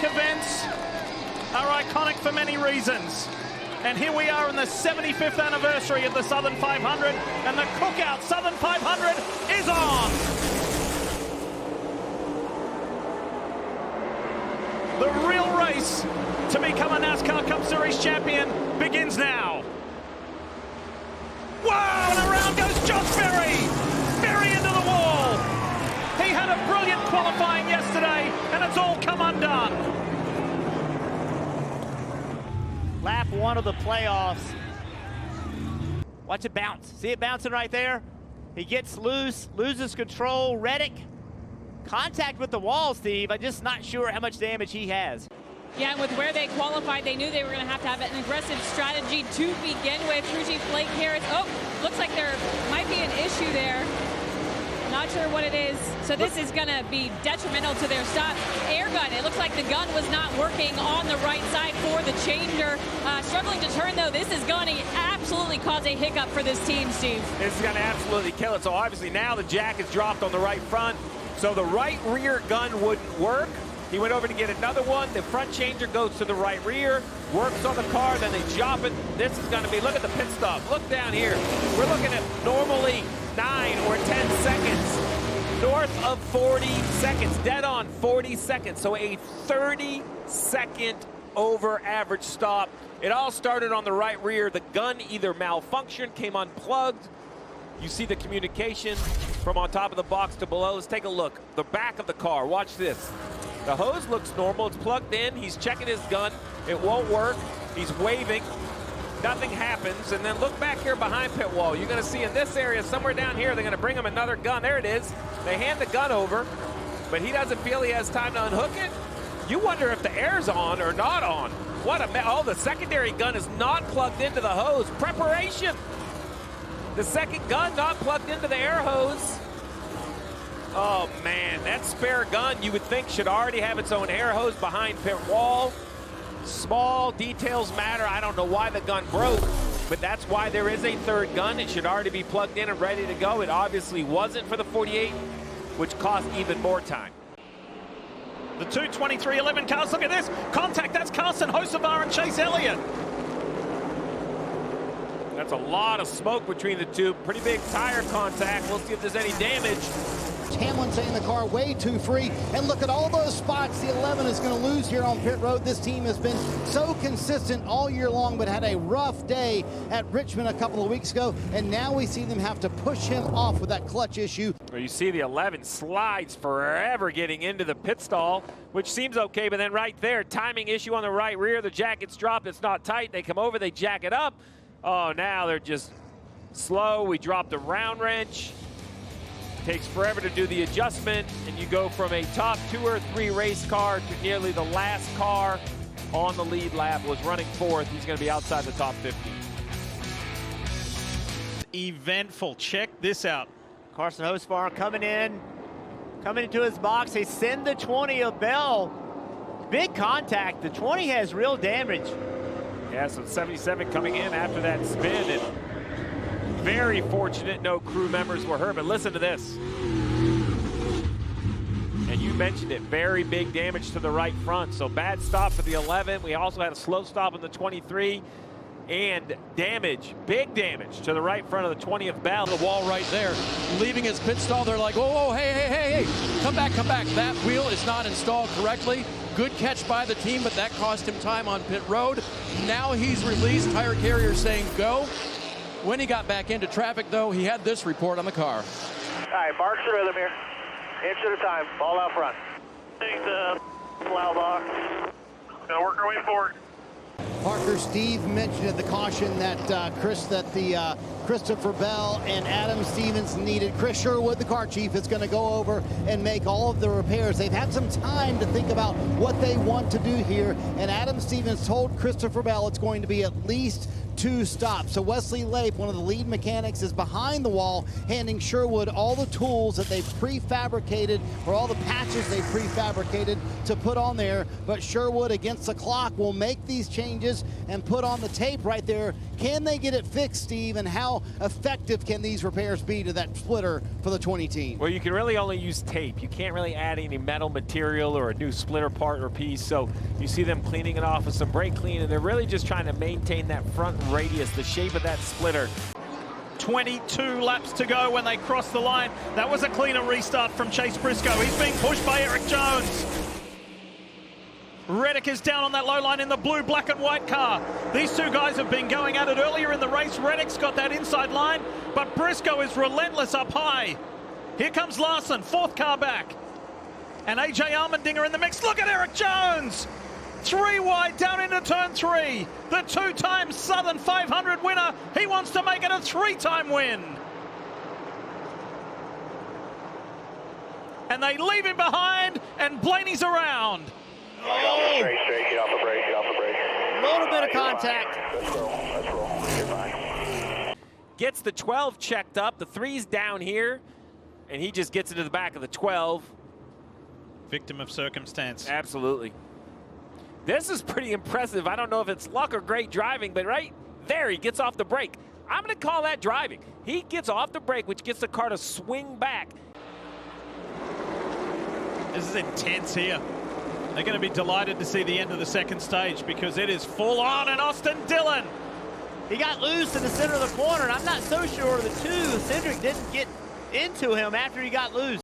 track events are iconic for many reasons. And here we are in the 75th anniversary of the Southern 500, and the Cookout Southern 500 is on. The real race to become a NASCAR Cup Series champion begins now. Wow, and around goes Josh Berry. Berry into the wall. He had a brilliant qualifying yesterday, and it's all come undone. Lap one of the playoffs. Watch it bounce. See it bouncing right there? He gets loose, loses control. Reddick, contact with the wall, Steve. I'm just not sure how much damage he has. Yeah, and with where they qualified, they knew they were going to have an aggressive strategy to begin with. Truji Flake Harris. Oh, looks like there might be an issue there. Not sure what it is. So this is going to be detrimental to their stop. Air gun. It looks like the gun was not working on the right side for the changer. Struggling to turn, though. This is going to absolutely cause a hiccup for this team, Steve. This is going to absolutely kill it. So obviously now the jack is dropped on the right front. So the right rear gun wouldn't work. He went over to get another one. The front changer goes to the right rear, works on the car, then they drop it. This is going to be, look at the pit stop. Look down here. We're looking at normally 9 or 10 seconds. North of 40 seconds, dead on 40 seconds. So a 30-second over average stop. It all started on the right rear. The gun either malfunctioned, came unplugged. You see the communication from on top of the box to below. Let's take a look. The back of the car, watch this. The hose looks normal, it's plugged in, he's checking his gun, it won't work, he's waving, nothing happens, and then look back here behind pit wall. You're gonna see in this area, somewhere down here, they're gonna bring him another gun. There it is. They hand the gun over, but he doesn't feel he has time to unhook it. You wonder if the air's on or not on. What a oh, the secondary gun is not plugged into the hose. Preparation. The second gun not plugged into the air hose. Oh man, that spare gun you would think should already have its own air hose behind pit wall. Small details matter. I don't know why the gun broke, but that's why there is a third gun. It should already be plugged in and ready to go. It obviously wasn't for the 48, which cost even more time. The 2:23.11 cars, look at this. Contact, that's Carson Hocevar and Chase Elliott. That's a lot of smoke between the two. Pretty big tire contact. We'll see if there's any damage. Hamlin saying the car way too free, and look at all those spots the 11 is going to lose here on pit road. This team has been so consistent all year long, but had a rough day at Richmond a couple of weeks ago, and now we see them have to push him off with that clutch issue. Well, you see the 11 slides forever getting into the pit stall, which seems okay, but then right there, timing issue on the right rear, the jack gets dropped, it's not tight, they come over, they jack it up. Oh, now they're just slow. We dropped the round wrench. Takes forever to do the adjustment, and you go from a top 2 or 3 race car to nearly the last car on the lead lap. Was running 4th. He's going to be outside the top 50. Eventful. Check this out. Carson Hocevar coming into his box. They send the 20 a bell. Big contact. The 20 has real damage. Yeah, so 77 coming in after that spin, and very fortunate no crew members were hurt, but listen to this. And you mentioned it, very big damage to the right front. So bad stop for the 11. We also had a slow stop on the 23, and damage, big damage to the right front of the 20th bell. The wall right there, leaving his pit stall. They're like, oh, hey, come back. That wheel is not installed correctly. Good catch by the team, but that cost him time on pit road. Now he's released, tire carrier saying go. When he got back into traffic, though, he had this report on the car. All right, marks the rhythm here. Inch at a time, ball out front. Take the plow box. Gonna work our way forward. Parker, Steve mentioned at the caution that Christopher Bell and Adam Stevens needed. Chris Sherwood, the car chief, is going to go over and make all of the repairs. They've had some time to think about what they want to do here, and Adam Stevens told Christopher Bell it's going to be at least to stop. So Wesley Lape, one of the lead mechanics, is behind the wall, handing Sherwood all the tools that they've prefabricated, or all the patches they prefabricated to put on there. But Sherwood, against the clock, will make these changes and put on the tape right there. Can they get it fixed, Steve, and how effective can these repairs be to that splitter for the 20 team? Well, you can really only use tape. You can't really add any metal material or a new splitter part or piece. So you see them cleaning it off with some brake clean, and they're really just trying to maintain that front radius, the shape of that splitter. 22 laps to go when they cross the line. That was a cleaner restart from Chase Briscoe. He's being pushed by Eric Jones. Reddick is down on that low line in the blue, black and white car. These two guys have been going at it earlier in the race. Reddick's got that inside line, but Briscoe is relentless up high. Here comes Larson, fourth car back. And AJ Allmendinger in the mix. Look at Eric Jones! 3 wide down into turn 3. The 2-time Southern 500 winner. He wants to make it a 3-time win. And they leave him behind, and Blaney's around. Oh. Straight, get off the brake, get off the brake. A little bit of contact. Let's roll, you're fine. Gets the 12 checked up. The 3's down here, and he just gets into the back of the 12. Victim of circumstance. Absolutely. This is pretty impressive. I don't know if it's luck or great driving, but right there, he gets off the brake. I'm going to call that driving. He gets off the brake, which gets the car to swing back. This is intense here. They're going to be delighted to see the end of the second stage because it is full on, and Austin Dillon. He got loose in the center of the corner, and I'm not so sure the two, Cindric didn't get into him after he got loose.